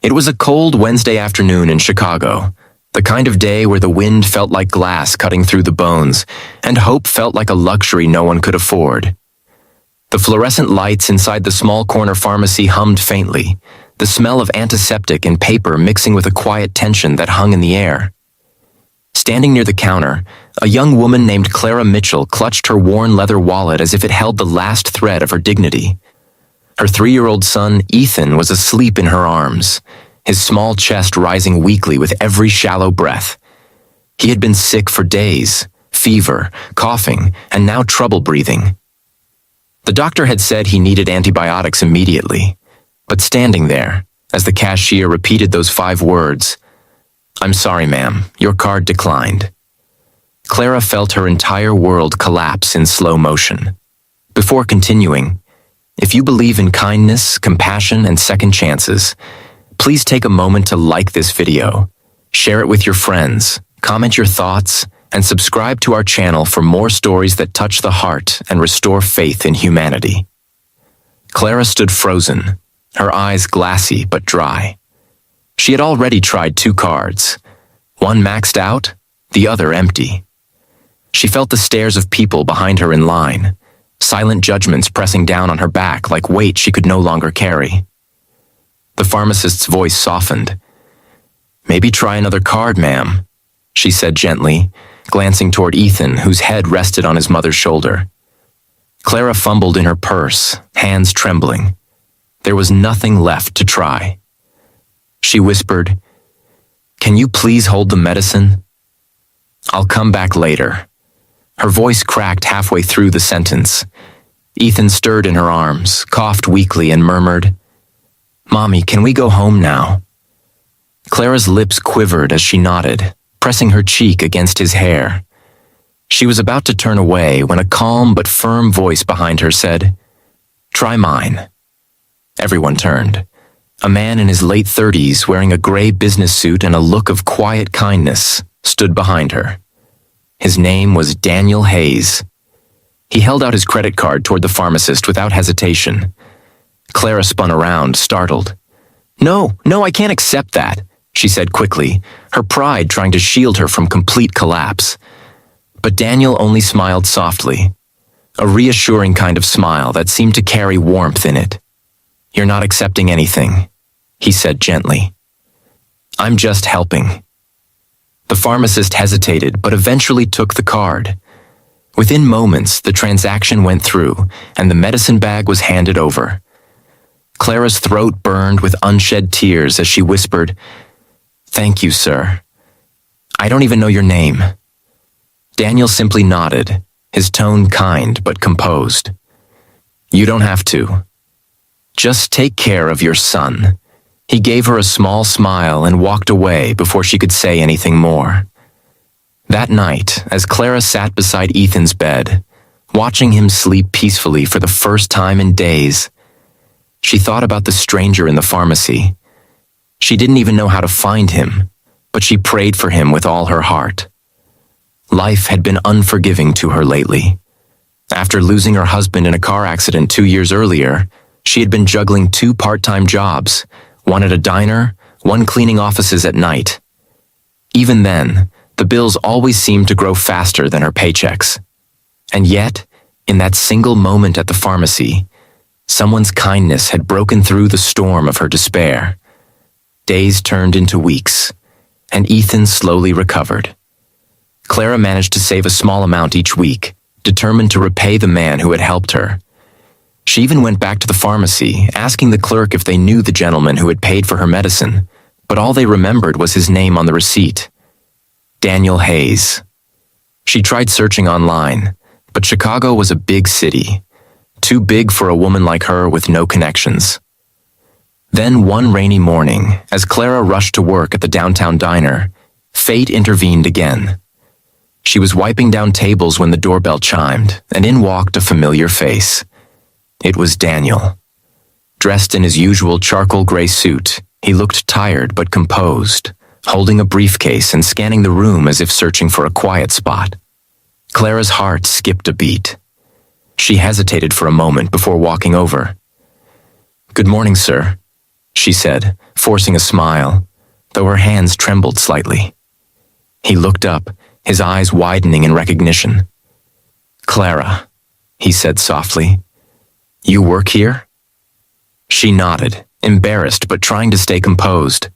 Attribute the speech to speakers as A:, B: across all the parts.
A: It was a cold Wednesday afternoon in Chicago, the kind of day where the wind felt like glass cutting through the bones, and hope felt like a luxury no one could afford. The fluorescent lights inside the small corner pharmacy hummed faintly, the smell of antiseptic and paper mixing with a quiet tension that hung in the air. Standing near the counter, a young woman named Clara Mitchell clutched her worn leather wallet as if it held the last thread of her dignity. Her 3-year-old son, Ethan, was asleep in her arms, his small chest rising weakly with every shallow breath. He had been sick for days, fever, coughing, and now trouble breathing. The doctor had said he needed antibiotics immediately, but standing there, as the cashier repeated those 5 words, "I'm sorry, ma'am, your card declined," Clara felt her entire world collapse in slow motion. Before continuing, if you believe in kindness, compassion, and second chances, please take a moment to like this video, share it with your friends, comment your thoughts, and subscribe to our channel for more stories that touch the heart and restore faith in humanity. Clara stood frozen, her eyes glassy but dry. She had already tried 2 cards, one maxed out, the other empty. She felt the stares of people behind her in line, silent judgments pressing down on her back like weight she could no longer carry. The pharmacist's voice softened. "Maybe try another card, ma'am," she said gently, glancing toward Ethan, whose head rested on his mother's shoulder. Clara fumbled in her purse, hands trembling. There was nothing left to try. She whispered, "Can you please hold the medicine? I'll come back later." Her voice cracked halfway through the sentence. Ethan stirred in her arms, coughed weakly, and murmured, "Mommy, can we go home now?" Clara's lips quivered as she nodded, pressing her cheek against his hair. She was about to turn away when a calm but firm voice behind her said, "Try mine." Everyone turned. A man in his late 30s, wearing a gray business suit and a look of quiet kindness, stood behind her. His name was Daniel Hayes. He held out his credit card toward the pharmacist without hesitation. Clara spun around, startled. No, I can't accept that," she said quickly, her pride trying to shield her from complete collapse. But Daniel only smiled softly, a reassuring kind of smile that seemed to carry warmth in it. "You're not accepting anything," he said gently. "I'm just helping." The pharmacist hesitated, but eventually took the card. Within moments, the transaction went through, and the medicine bag was handed over. Clara's throat burned with unshed tears as she whispered, "Thank you, sir. I don't even know your name." Daniel simply nodded, his tone kind but composed. "You don't have to. Just take care of your son." He gave her a small smile and walked away before she could say anything more. That night, as Clara sat beside Ethan's bed, watching him sleep peacefully for the first time in days, she thought about the stranger in the pharmacy. She didn't even know how to find him, but she prayed for him with all her heart. Life had been unforgiving to her lately. After losing her husband in a car accident 2 years earlier, she had been juggling 2 part-time jobs, one at a diner, one cleaning offices at night. Even then, the bills always seemed to grow faster than her paychecks. And yet, in that single moment at the pharmacy, someone's kindness had broken through the storm of her despair. Days turned into weeks, and Ethan slowly recovered. Clara managed to save a small amount each week, determined to repay the man who had helped her. She even went back to the pharmacy, asking the clerk if they knew the gentleman who had paid for her medicine, but all they remembered was his name on the receipt. Daniel Hayes. She tried searching online, but Chicago was a big city, too big for a woman like her with no connections. Then one rainy morning, as Clara rushed to work at the downtown diner, fate intervened again. She was wiping down tables when the doorbell chimed, and in walked a familiar face. It was Daniel. Dressed in his usual charcoal gray suit, he looked tired but composed, holding a briefcase and scanning the room as if searching for a quiet spot. Clara's heart skipped a beat. She hesitated for a moment before walking over. "Good morning, sir," she said, forcing a smile, though her hands trembled slightly. He looked up, his eyes widening in recognition. Clara, he said softly, you work here? She nodded, embarrassed but trying to stay composed.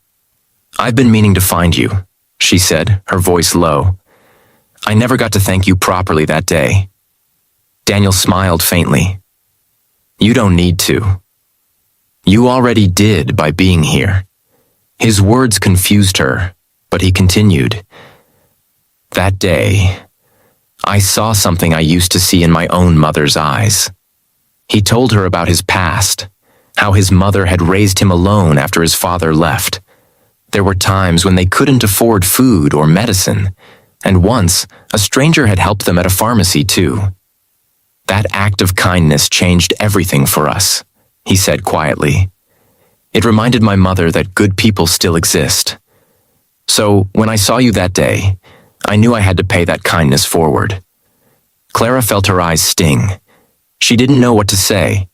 A: I've been meaning to find you, she said, her voice low. I never got to thank you properly that day. Daniel smiled faintly. You don't need to. You already did by being here. His words confused her, but he continued. That day, I saw something I used to see in my own mother's eyes. He told her about his past, how his mother had raised him alone after his father left. There were times when they couldn't afford food or medicine, and once a stranger had helped them at a pharmacy too. That act of kindness changed everything for us, he said quietly. It reminded my mother that good people still exist. So when I saw you that day, I knew I had to pay that kindness forward. Clara felt her eyes sting. She didn't know what to say.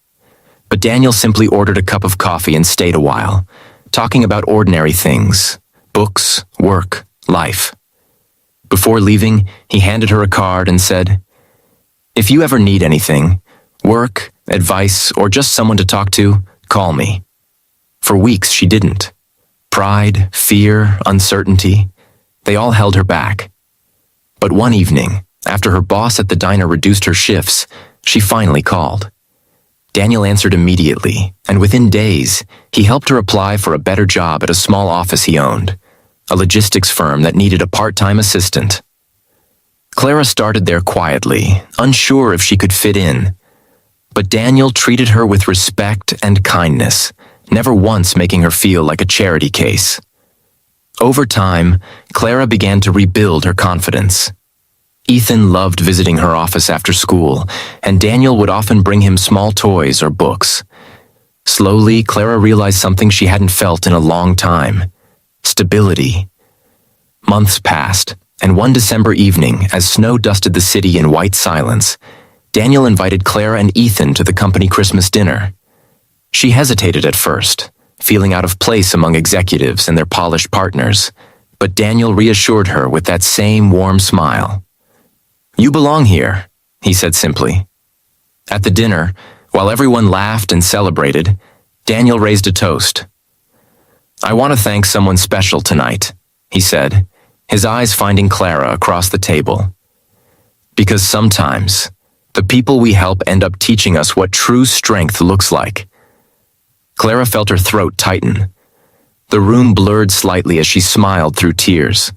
A: But Daniel simply ordered a cup of coffee and stayed a while, talking about ordinary things, books, work, life. Before leaving, he handed her a card and said, If you ever need anything, work, advice, or just someone to talk to, call me. For weeks she didn't. Pride, fear, uncertainty, they all held her back. But one evening, after her boss at the diner reduced her shifts, she finally called. Daniel answered immediately, and within days, he helped her apply for a better job at a small office he owned, a logistics firm that needed a part-time assistant. Clara started there quietly, unsure if she could fit in. But Daniel treated her with respect and kindness, never once making her feel like a charity case. Over time, Clara began to rebuild her confidence. Ethan loved visiting her office after school, and Daniel would often bring him small toys or books. Slowly, Clara realized something she hadn't felt in a long time: stability. Months passed, and one December evening, as snow dusted the city in white silence, Daniel invited Clara and Ethan to the company Christmas dinner. She hesitated at first, feeling out of place among executives and their polished partners, but Daniel reassured her with that same warm smile. You belong here, he said simply. At the dinner, while everyone laughed and celebrated, Daniel raised a toast. I want to thank someone special tonight, he said, his eyes finding Clara across the table. Because sometimes, the people we help end up teaching us what true strength looks like. Clara felt her throat tighten. The room blurred slightly as she smiled through tears.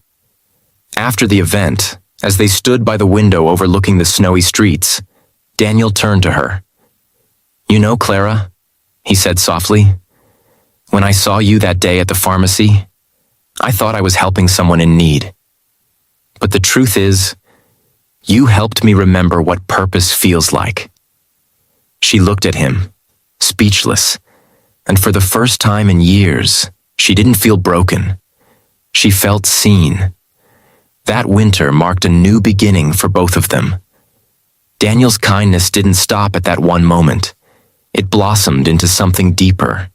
A: After the event, as they stood by the window overlooking the snowy streets, Daniel turned to her. You know, Clara, he said softly, when I saw you that day at the pharmacy, I thought I was helping someone in need. But the truth is, you helped me remember what purpose feels like. She looked at him, speechless, and for the first time in years, she didn't feel broken. She felt seen. That winter marked a new beginning for both of them. Daniel's kindness didn't stop at that one moment. It blossomed into something deeper.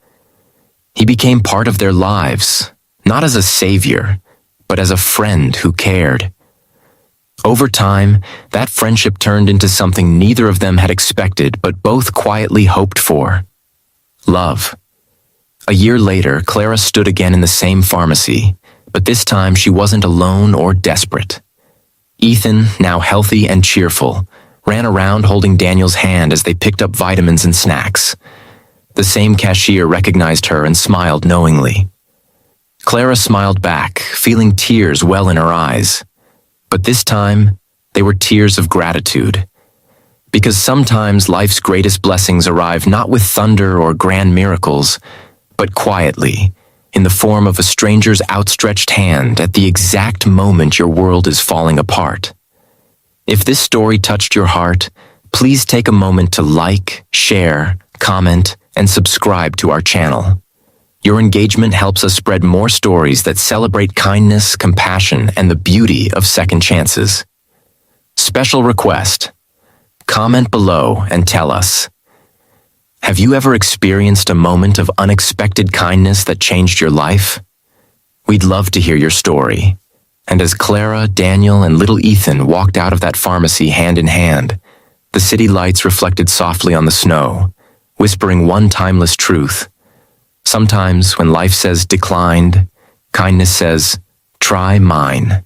A: He became part of their lives, not as a savior, but as a friend who cared. Over time, that friendship turned into something neither of them had expected but both quietly hoped for: love. A year later, Clara stood again in the same pharmacy, but this time she wasn't alone or desperate. Ethan, now healthy and cheerful, ran around holding Daniel's hand as they picked up vitamins and snacks. The same cashier recognized her and smiled knowingly. Clara smiled back, feeling tears well in her eyes. But this time, they were tears of gratitude. Because sometimes life's greatest blessings arrive not with thunder or grand miracles, but quietly, in the form of a stranger's outstretched hand at the exact moment your world is falling apart. If this story touched your heart, please take a moment to like, share, comment, and subscribe to our channel. Your engagement helps us spread more stories that celebrate kindness, compassion, and the beauty of second chances. Special request: comment below and tell us, Have you ever experienced a moment of unexpected kindness that changed your life? We'd love to hear your story. And as Clara, Daniel, and little Ethan walked out of that pharmacy hand in hand, the city lights reflected softly on the snow, whispering one timeless truth. Sometimes when life says declined, kindness says, try mine.